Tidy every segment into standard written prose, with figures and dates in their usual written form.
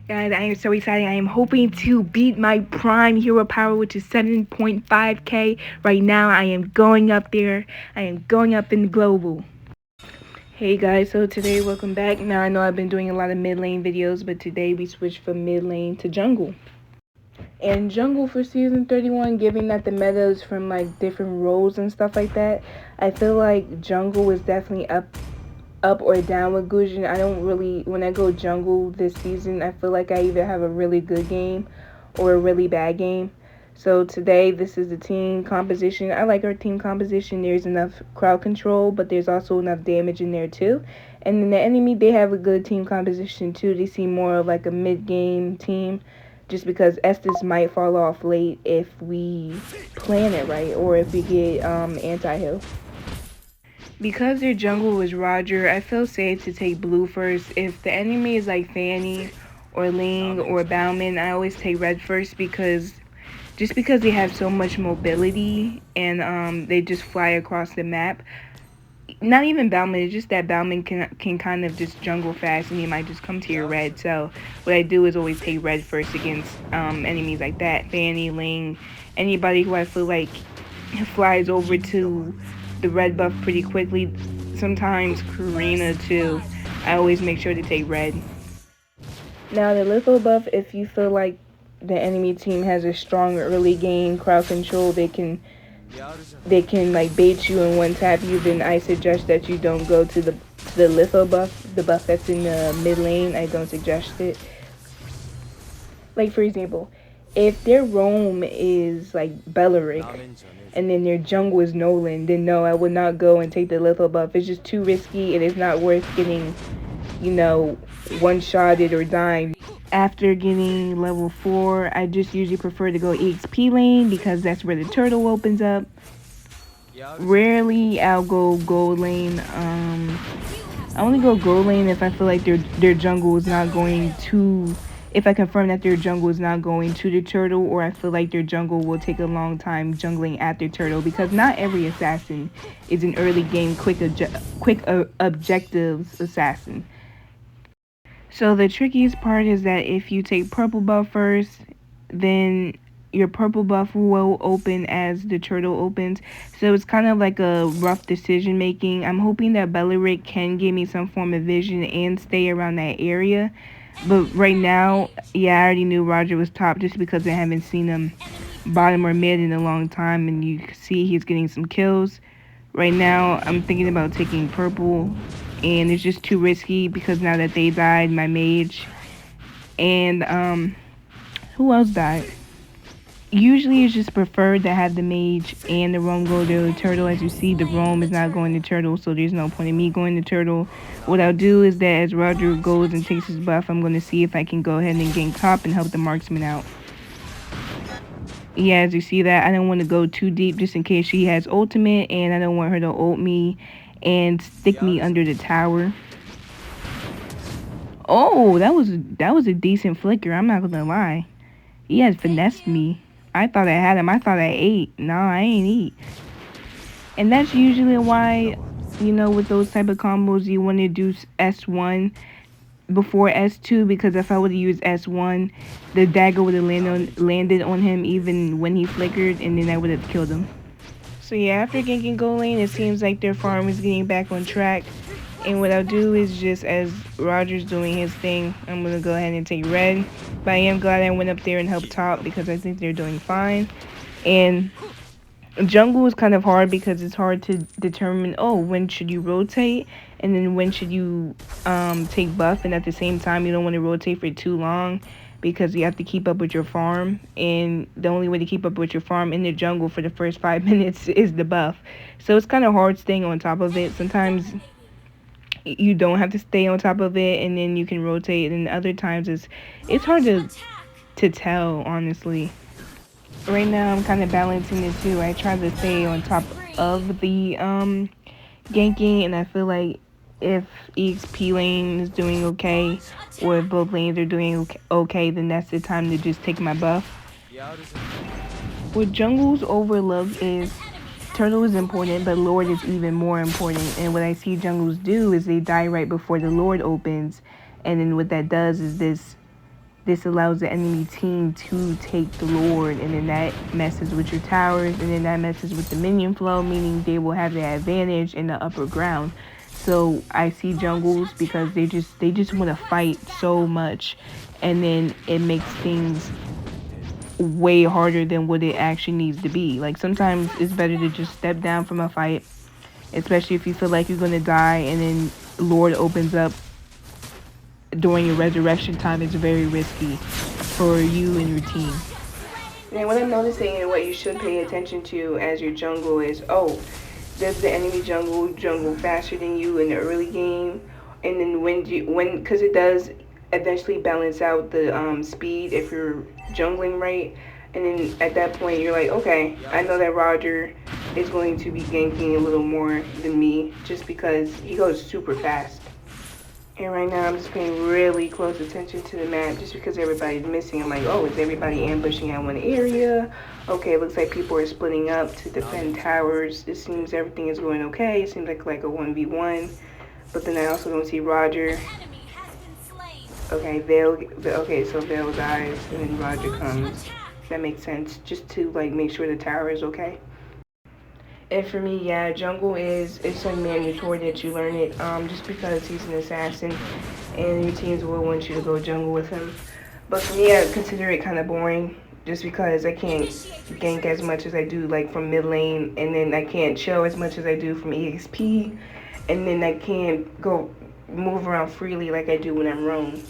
Guys, I am so excited. I am hoping to beat my prime hero power, which is 7.5k. Right now, I am going up there. I am going up in the global. Hey guys, so today, welcome back. Now, I know I've been doing a lot of mid lane videos, but today we switched from mid lane to jungle. And jungle for season 31, given that the meta is from like different roles and stuff like that, I feel like jungle is definitely up or down with Gusion. I don't really, when I go jungle this season, I feel like I either have a really good game or a really bad game. So today, this is the team composition. I like our team composition. There's enough crowd control, but there's also enough damage in there too. And then the enemy, they have a good team composition too. They seem more of like a mid-game team, just because Estes might fall off late if we plan it right or if we get anti-heal. Because their jungle was Roger, I feel safe to take blue first. If the enemy is like Fanny or Ling or Bauman, I always take red first because they have so much mobility and they just fly across the map. Not even Bauman, it's just that Bauman can kind of just jungle fast and he might just come to your red. So what I do is always take red first against enemies like that. Fanny, Ling, anybody who I feel like flies over to the red buff pretty quickly. Sometimes Karina too. I always make sure to take red. Now the litho buff, if you feel like the enemy team has a strong early game crowd control, they can like bait you and one tap you, then I suggest that you don't go to the litho buff, the buff that's in the mid lane. I don't suggest it. Like for example, if their roam is like Belleric and then their jungle is Nolan, then no, I would not go and take the litho buff. It's just too risky and it's not worth getting, one-shotted or dying. After getting level 4, I just usually prefer to go EXP lane because that's where the turtle opens up. Rarely I'll go gold lane. I only go gold lane if I feel like their jungle is not going to, if I confirm that their jungle is not going to the turtle, or I feel like their jungle will take a long time jungling at their turtle, because not every assassin is an early game quick objectives assassin. So the trickiest part is that if you take purple buff first, then your purple buff will open as the turtle opens. So it's kind of like a rough decision making. I'm hoping that Belleric can give me some form of vision and stay around that area. But right now, yeah, I already knew Roger was top just because I haven't seen him bottom or mid in a long time. And you see he's getting some kills. Right now, I'm thinking about taking purple. And it's just too risky because now that they died, my mage. And, who else died? Usually it's just preferred to have the mage and the roam go to the turtle. As you see, the roam is not going to turtle, so there's no point in me going to turtle. What I'll do is that as Roger goes and takes his buff, I'm going to see if I can go ahead and gank top and help the marksman out. Yeah, as you see that, I don't want to go too deep just in case she has ultimate, and I don't want her to ult me and stick me under the tower. Oh, that was a decent flicker, I'm not gonna lie. He has finessed me. I thought I had him. I thought I ate. No, I ain't eat. And that's usually why, with those type of combos, you want to do S1 before S2, because if I would have used S1, the dagger would have landed on him even when he flickered, and then I would have killed him. So yeah, after ganking gold lane, it seems like their farm is getting back on track. And what I'll do is, just as Roger's doing his thing, I'm going to go ahead and take red. But I am glad I went up there and helped top because I think they're doing fine. And jungle is kind of hard because it's hard to determine, when should you rotate? And then when should you take buff? And at the same time, you don't want to rotate for too long, because you have to keep up with your farm, and the only way to keep up with your farm in the jungle for the first 5 minutes is the buff. So it's kind of hard staying on top of it. Sometimes you don't have to stay on top of it, and then you can rotate, and other times it's hard to tell, honestly. Right now I'm kind of balancing the two. I try to stay on top of the ganking, and I feel like if EXP lane is doing okay, or if both lanes are doing okay, then that's the time to just take my buff. What jungles overlook is turtle is important, but Lord is even more important. And what I see jungles do is they die right before the Lord opens, and then what that does is this this allows the enemy team to take the Lord, and then that messes with your towers, and then that messes with the minion flow, meaning they will have the advantage in the upper ground. So I see jungles because they just want to fight so much, and then it makes things way harder than what it actually needs to be. Like sometimes it's better to just step down from a fight, especially if you feel like you're gonna die, and then Lord opens up during your resurrection time. It's very risky for you and your team. And what I'm noticing and what you should pay attention to as your jungle is, does the enemy jungle faster than you in the early game? And then because it does eventually balance out the speed if you're jungling right. And then at that point you're like, okay, I know that Roger is going to be ganking a little more than me just because he goes super fast. And right now I'm just paying really close attention to the map just because everybody's missing. I'm like, is everybody ambushing at one area? Okay, it looks like people are splitting up to defend towers. It seems everything is going okay. It seems like a 1v1. But then I also don't see Roger. Okay, so Vale dies and then Roger comes. That makes sense. Just to like make sure the tower is okay. And for me, yeah, jungle it's like mandatory that you learn it, just because he's an assassin and your teams will want you to go jungle with him. But for me, I consider it kind of boring just because I can't gank as much as I do like from mid lane, and then I can't chill as much as I do from EXP, and then I can't go move around freely like I do when I'm roam.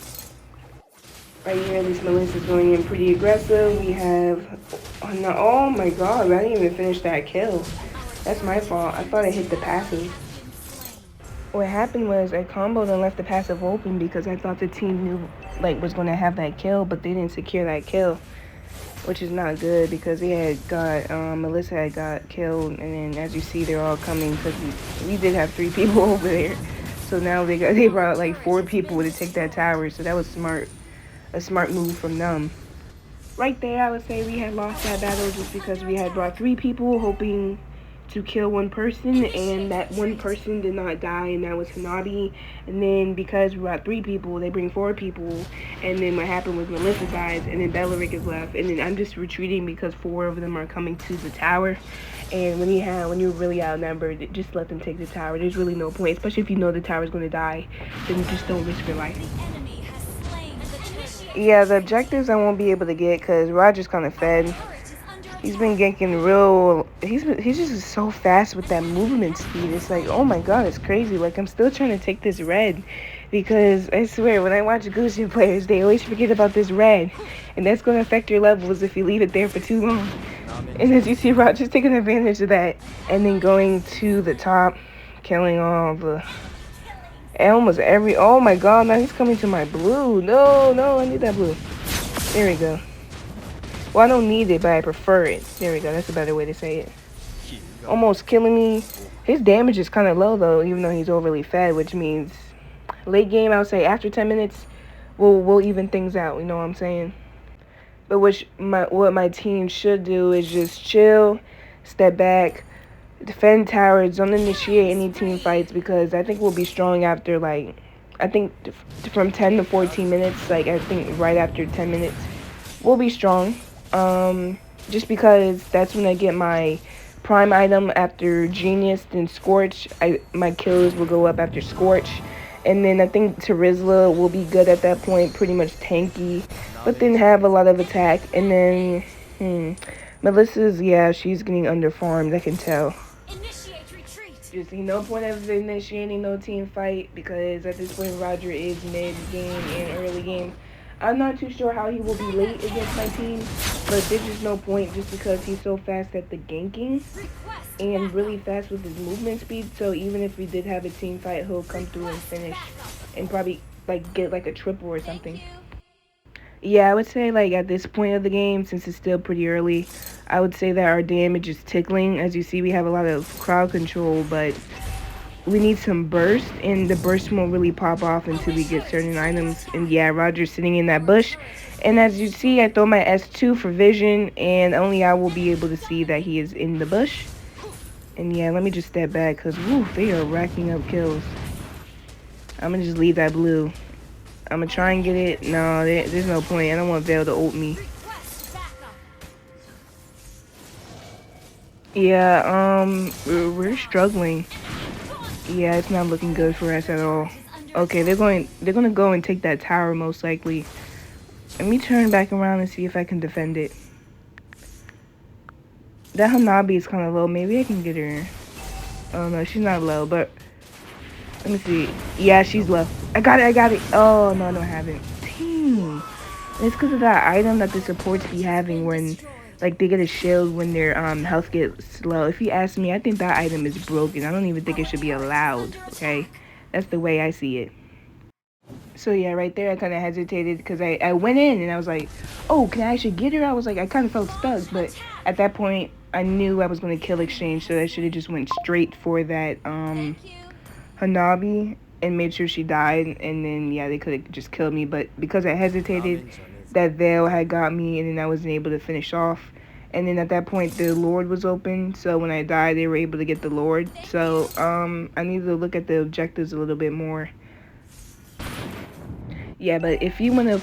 Right here, this Melissa's going in pretty aggressive. We have, oh my god, I didn't even finish that kill. That's my fault. I thought I hit the passive. What happened was I comboed and left the passive open because I thought the team knew was going to have that kill, but they didn't secure that kill, which is not good because they had got Melissa had got killed, and then as you see they're all coming because we did have 3 people over there. So now they brought like 4 people to take that tower, so that was a smart move from them. Right there, I would say we had lost that battle just because we had brought 3 people hoping to kill 1 person, and that 1 person did not die, and that was Hanabi. And then because we brought 3 people, they bring 4 people, and then what happened was Melissa dies, and then Bellaric is left, and then I'm just retreating because 4 of them are coming to the tower. And when you're really outnumbered, just let them take the tower. There's really no point, especially if you know the tower's going to die, then just don't risk your life. Yeah, the objectives I won't be able to get because Roger's kind of fed. He's been ganking he's just so fast with that movement speed. It's like, oh my god, it's crazy. Like, I'm still trying to take this red because I swear when I watch Gusion players, they always forget about this red, and that's going to affect your levels if you leave it there for too long. And as you see, Roger's taking advantage of that and then going to the top, killing all the almost oh my god, now he's coming to my blue. No, I need that blue. There we go. Well, I don't need it, but I prefer it. There we go. That's a better way to say it. Almost killing me. His damage is kind of low, though, even though he's overly fed, which means late game, I would say after 10 minutes, we'll even things out. You know what I'm saying? But what my team should do is just chill, step back, defend towers, don't initiate any team fights, because I think we'll be strong after, I think from 10 to 14 minutes, I think right after 10 minutes, we'll be strong. Just because that's when I get my prime item after Genius, then Scorch. My kills will go up after Scorch, and then I think Terizla will be good at that point, pretty much tanky, but then have a lot of attack. And then Melissa's, yeah, she's getting underfarmed, I can tell. Just no point of initiating no team fight because at this point Roger is mid game and early game. I'm not too sure how he will be late against my team, but there's just no point just because he's so fast at the ganking and really fast with his movement speed. So even if we did have a team fight, he'll come through and finish and probably get a triple or something. Yeah, I would say at this point of the game, since it's still pretty early, I would say that our damage is tickling. As you see, we have a lot of crowd control, but we need some burst, and the burst won't really pop off until we get certain items. And yeah, Roger's sitting in that bush, and as you see, I throw my S2 for vision, and only I will be able to see that he is in the bush. And yeah, let me just step back because they are racking up kills. I'm gonna just leave that blue. I'm gonna try and get it. No, there's no point. I don't want Vale to ult me. Yeah, we're struggling. Yeah, it's not looking good for us at all. Okay, they're gonna go and take that tower most likely. Let me turn back around and see if I can defend it. That Hanabi is kind of low. Maybe I can get her. Oh no, she's not low, but let me see. Yeah, she's low. I got it. Oh no, I don't have it. Dang. It's because of that item that the supports be having when, like, they get a shield when their health gets low. If you ask me, I think that item is broken. I don't even think it should be allowed. Okay, that's the way I see it. So yeah, right there I kind of hesitated because I went in and I was like, oh, can I actually get her? I was like, I kind of felt stuck, but at that point I knew I was going to kill exchange, so I should have just went straight for that Hanabi and made sure she died, and then yeah, they could have just killed me, but because I hesitated, that Veil had got me, and then I wasn't able to finish off. And then at that point the Lord was open, so when I died they were able to get the Lord. So I needed to look at the objectives a little bit more. Yeah, but if you wanna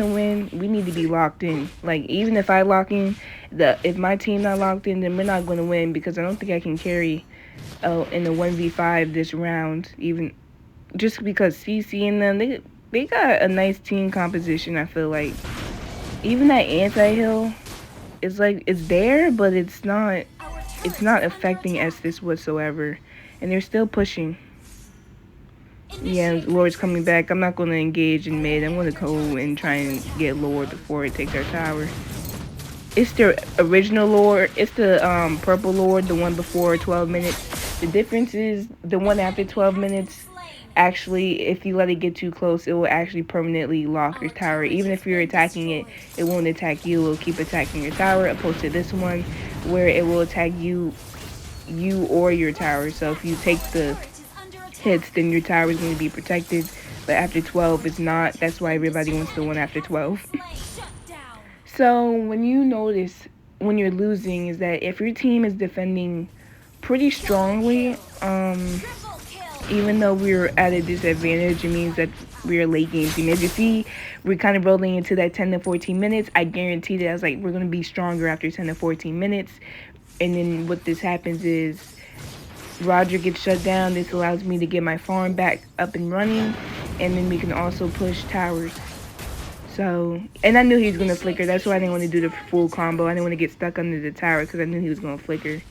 win, we need to be locked in. Like, even if I lock in, if my team not locked in, then we're not gonna win, because I don't think I can carry in the 1v5 this round. Even just because CC and them, they got a nice team composition. I feel like even that anti-heal is like, it's there, but it's not affecting Estes whatsoever, and they're still pushing. Yeah, Lord's coming back. I'm not going to engage in mid. I'm going to go and try and get Lord before it takes our tower. It's the original Lord. It's the purple Lord, the one before 12 minutes. The difference is the one after 12 minutes, actually, if you let it get too close, it will actually permanently lock your tower. Even if you're attacking it, it won't attack you. It will keep attacking your tower, opposed to this one, where it will attack you or your tower. So if you take the hits, then your tower is going to be protected, but after 12 it's not. That's why everybody wants the one after 12. So when you notice when you're losing is that if your team is defending pretty strongly, even though we're at a disadvantage, it means that we're a late game team. As you see, we're kind of rolling into that 10 to 14 minutes. I guarantee that I was like, we're going to be stronger after 10 to 14 minutes. And then what this happens is Roger gets shut down. This allows me to get my farm back up and running, and then we can also push towers. So, and I knew he was going to flicker. That's why I didn't want to do the full combo. I didn't want to get stuck under the tower because I knew he was going to flicker.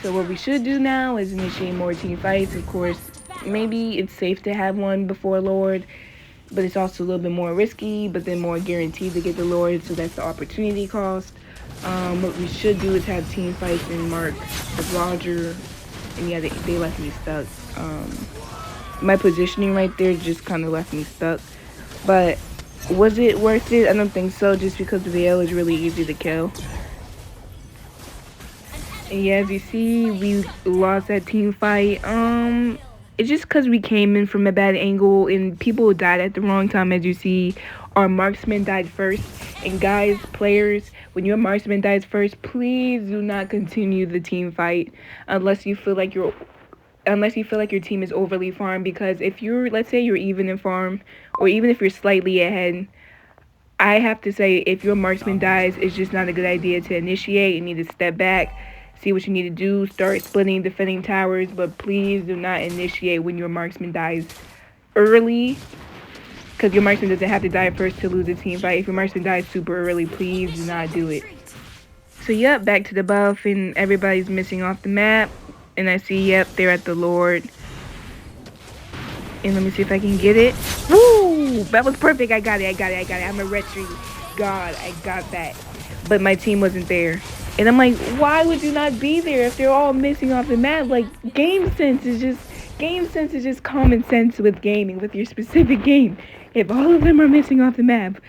So what we should do now is initiate more team fights. Of course, maybe it's safe to have one before Lord, but it's also a little bit more risky, but then more guaranteed to get the Lord, so that's the opportunity cost. What we should do is have team fights and mark the Roger, and yeah, they left me stuck. My positioning right there just kind of left me stuck, but was it worth it? I don't think so, just because the Veil is really easy to kill. And yeah, as you see, we lost that team fight. It's just because we came in from a bad angle and people died at the wrong time. As you see, our marksman died first. And guys, players, when your marksman dies first, please do not continue the team fight unless you feel like your team is overly farmed. Because if you're, let's say you're even in farm, or even if you're slightly ahead, I have to say, if your marksman dies, it's just not a good idea to initiate. You need to step back, see what you need to do, start splitting, defending towers, but please do not initiate when your marksman dies early, because your marksman doesn't have to die first to lose a team fight. If your marksman dies super early, please do not do it. So yep, back to the buff, and everybody's missing off the map, and I see, yep, they're at the Lord. And let me see if I can get it. Woo! That was perfect. I got it. I'm a retry. God, I got that. But my team wasn't there. And I'm like, why would you not be there if they're all missing off the map? Like, game sense is just common sense with gaming, with your specific game. If all of them are missing off the map,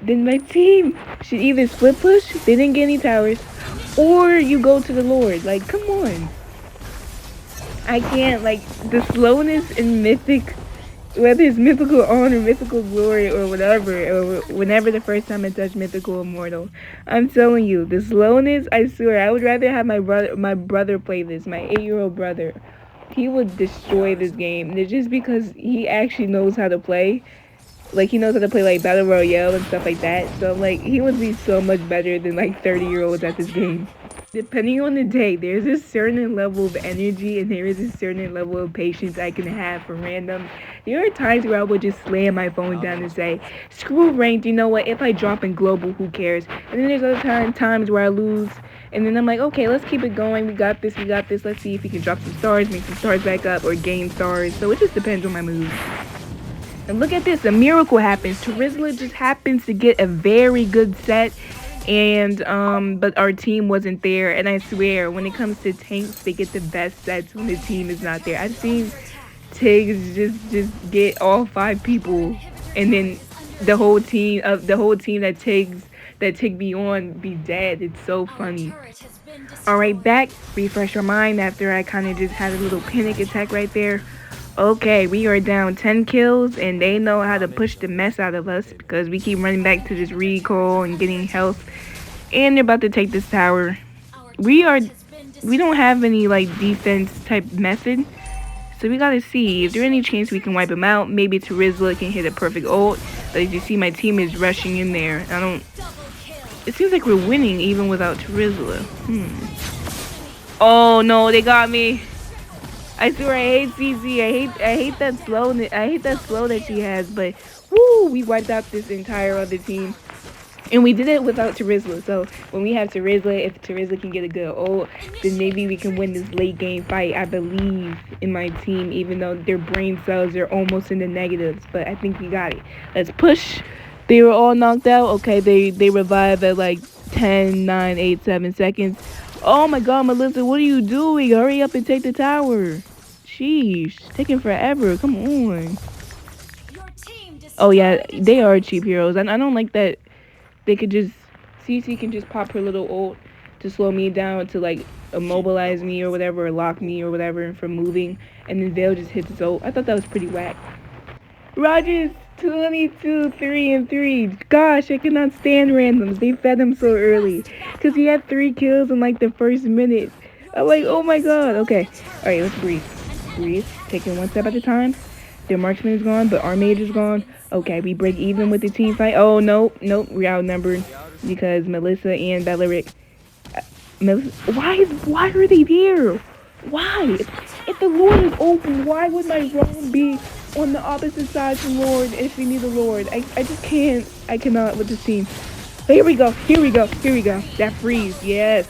then my team should either split push, they didn't get any towers, or you go to the Lord. Like, come on. I can't, like, the slowness in Mythic, whether it's Mythical On or Mythical Glory or whatever, or whenever the first time I touched Mythical Immortal, I'm telling you, the slowness, I swear, I would rather have my brother play this, my 8-year-old brother. he would destroy this game. And it's just because he actually knows how to play. Like, he knows how to play, like, Battle Royale and stuff like that. So, like, he would be so much better than, like, 30-year-olds at this game. Depending on the day, there's a certain level of energy and there is a certain level of patience I can have for random. There are times where I would just slam my phone down and say, screw ranked, you know what, if I drop in global, who cares? And then there's other times where I lose, and then I'm like, okay, let's keep it going, we got this, let's see if we can drop some stars, make some stars back up, or gain stars. So it just depends on my mood. And look at this, a miracle happens. Terizla just happens to get a very good set, and but our team wasn't there. And I swear, when it comes to tanks, they get the best sets when the team is not there. I've seen Tiggs just get all 5 people, and then the whole team that Tig be on be dead. It's so funny. Alright, back, refresh our mind after I kind of just had a little panic attack right there. Okay, we are down 10 kills, and they know how to push the mess out of us because we keep running back to this recall and getting health. And they're about to take this tower. We don't have any, like, defense type method. So we gotta see if there's any chance we can wipe them out. Maybe Terizla can hit a perfect ult. But as you see, my team is rushing in there. It seems like we're winning even without Terizla. Oh no, they got me. I swear I hate CC. I hate that slow that she has, but woo, we wiped out this entire other team. And we did it without Terizla. So when we have Terizla, if Terizla can get a good ult, then maybe we can win this late game fight. I believe in my team, even though their brain cells are almost in the negatives. But I think we got it. Let's push. They were all knocked out. Okay, they revive at like 10, 9, 8, 7 seconds. Oh my god, Melissa, what are you doing? Hurry up and take the tower. Sheesh, taking forever. Come on. Oh yeah, they are cheap heroes. I don't like that they could just... CC can just pop her little ult to slow me down, to like immobilize me or whatever, or lock me or whatever from moving. And then Vale just hits his ult. I thought that was pretty whack. Rogers, 22, 3 and 3. Gosh, I cannot stand randoms. They fed him so early. Because he had 3 kills in like the first minute. I'm like, oh my god. Okay. Alright, let's breathe. Breathe. Taking one step at a time. Their marksman is gone, but our mage is gone. Okay, we break even with the team fight. Oh, nope. We're outnumbered. Because Melissa and Bellaric... Why are they there? Why? If the Lord is open, why would my roam be on the opposite side from Lord if we need the Lord? I just can't. I cannot with this team. But here we go. That freeze. Yes.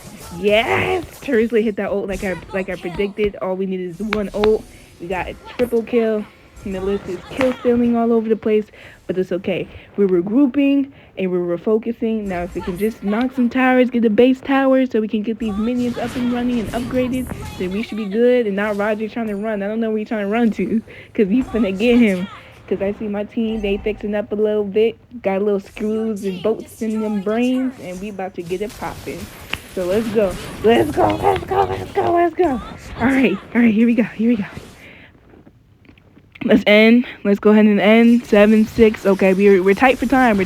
Terizla hit that ult like I predicted. All we needed is one ult. We got a triple kill. Melissa is kill stealing all over the place, but it's okay. We're regrouping and we're refocusing. Now if we can just knock some towers, get the base towers so we can get these minions up and running and upgraded, then we should be good. And not Roger trying to run. I don't know where he's trying to run to, because he's finna get him. Because I see my team, they fixing up a little bit, got little screws and bolts in them brains, and we about to get it popping. So let's go. Alright, here we go. Let's end. Let's go ahead and end. 7-6. Okay, we're tight for time.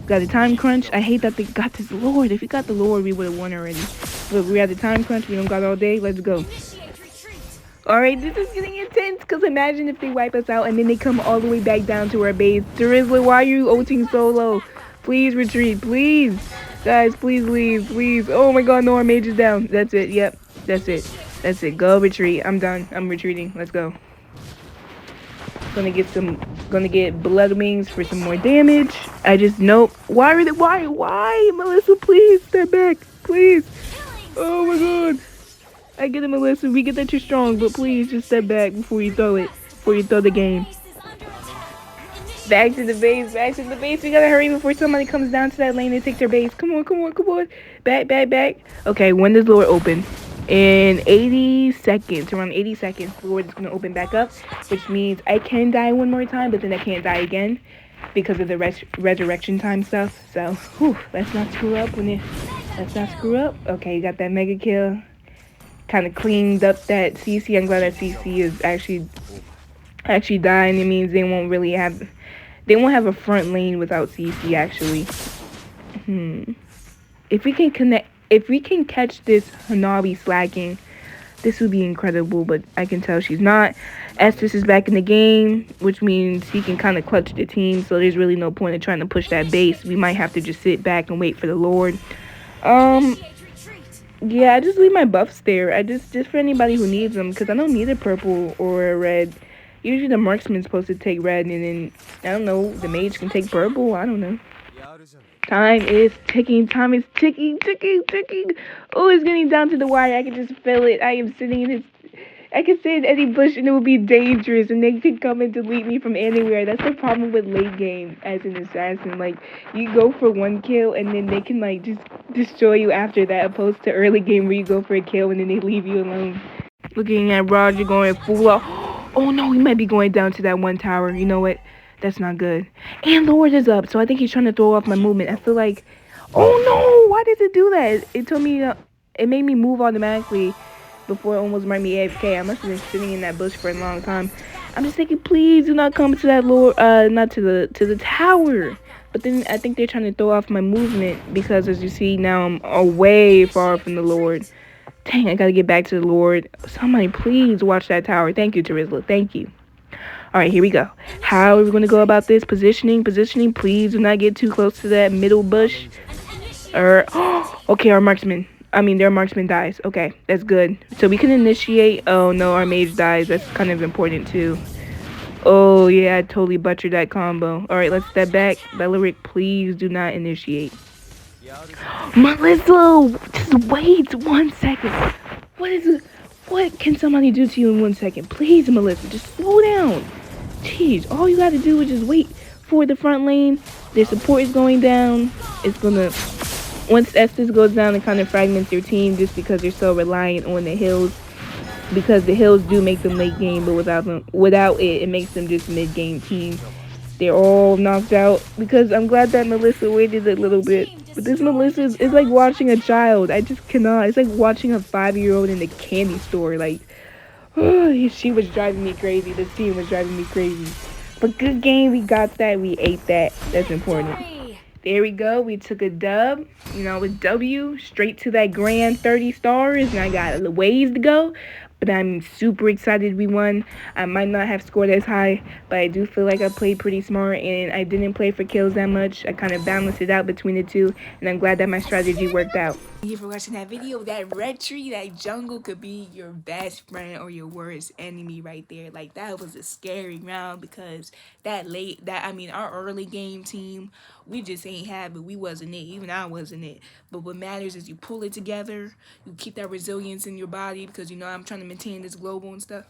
Got a time crunch. I hate that they got this Lord. If we got the Lord, we would have won already. But we had the time crunch. We don't got all day. Let's go. Alright, this is getting intense. Because imagine if they wipe us out and then they come all the way back down to our base. Terizla, why are you ulting so low? Please retreat. Please. Guys, please leave. Please. Oh my god, no, our mage is down. That's it. Yep. That's it. Go retreat. I'm done. I'm retreating. Let's go. Gonna get blood wings for some more damage. Nope. Why, Melissa, please step back, please. Oh my god. I get it, Melissa. We get that you're strong, but please just step back before you throw the game. Back to the base. We gotta hurry before somebody comes down to that lane and takes their base. Come on. Back. Okay, when does Lord open? In 80 seconds, around 80 seconds, Lord is going to open back up, which means I can die one more time, but then I can't die again because of the resurrection time stuff. So, let's not screw up. Okay, you got that mega kill. Kind of cleaned up that CC. I'm glad that CC is actually dying. It means they won't have a front lane without CC, actually. If we can catch this Hanabi slacking, This would be incredible, but I can tell she's not. Estes is back in the game, which means he can kind of clutch the team, so there's really no point in trying to push that base. We might have to just sit back and wait for the Lord. Yeah, I just leave my buffs there. I just for anybody who needs them, because I don't need a purple or a red. Usually the marksman's supposed to take red, and then, I don't know, the mage can take purple. I don't know. Time is ticking. Time is ticking, ticking, ticking. Oh, it's getting down to the wire. I can just feel it. I am sitting in this. I can sit in any bush and it would be dangerous, and they could come and delete me from anywhere. That's the problem with late game as an assassin. Like, you go for one kill and then they can like just destroy you after that, opposed to early game where you go for a kill and then they leave you alone. Looking at Roger going full out. Oh no, he might be going down to that one tower. You know what? That's not good. And Lord is up, so I think he's trying to throw off my movement. I feel like, oh no, why did it do that? It told me, it made me move automatically before it almost made me AFK. I must have been sitting in that bush for a long time. I'm just thinking, please do not come to that Lord, not to the tower. But then I think they're trying to throw off my movement because, as you see now, I'm away far from the Lord. Dang, I gotta get back to the Lord. Somebody please watch that tower. Thank you, Terizla. Thank you. Alright, here we go. How are we gonna go about this? Positioning, positioning. Please do not get too close to that middle bush. Okay, their marksman dies. Okay, that's good. So we can initiate. Oh no, our mage dies. That's kind of important too. Oh yeah, I totally butchered that combo. Alright, let's step back. Bellaric, please do not initiate. Melissa, just wait 1 second. What is it? What can somebody do to you in 1 second? Please, Melissa, just slow down. Jeez, all you gotta do is just wait for the front lane. Their support is going down. It's gonna, once Estes goes down, it kind of fragments your team just because they're so reliant on the hills. Because the hills do make them late game, but without it, it makes them just mid game team. They're all knocked out because I'm glad that Melissa waited a little bit. But this Melissa is like watching a child. I just cannot. It's like watching a 5-year-old in the candy store. Like, oh, she was driving me crazy. This team was driving me crazy. But good game. We got that. We ate that. That's important. There we go. We took a dub. You know, with W straight to that grand 30 stars. And I got a ways to go. But I'm super excited we won. I might not have scored as high, but I do feel like I played pretty smart, and I didn't play for kills that much. I kind of balanced it out between the two, and I'm glad that my strategy worked out. Thank you for watching that video. That red tree, that jungle could be your best friend or your worst enemy right there. Like, that was a scary round because our early game team, we just ain't have it. We wasn't it. Even I wasn't it. But what matters is you pull it together. You keep that resilience in your body because, you know, I'm trying to maintain this global and stuff.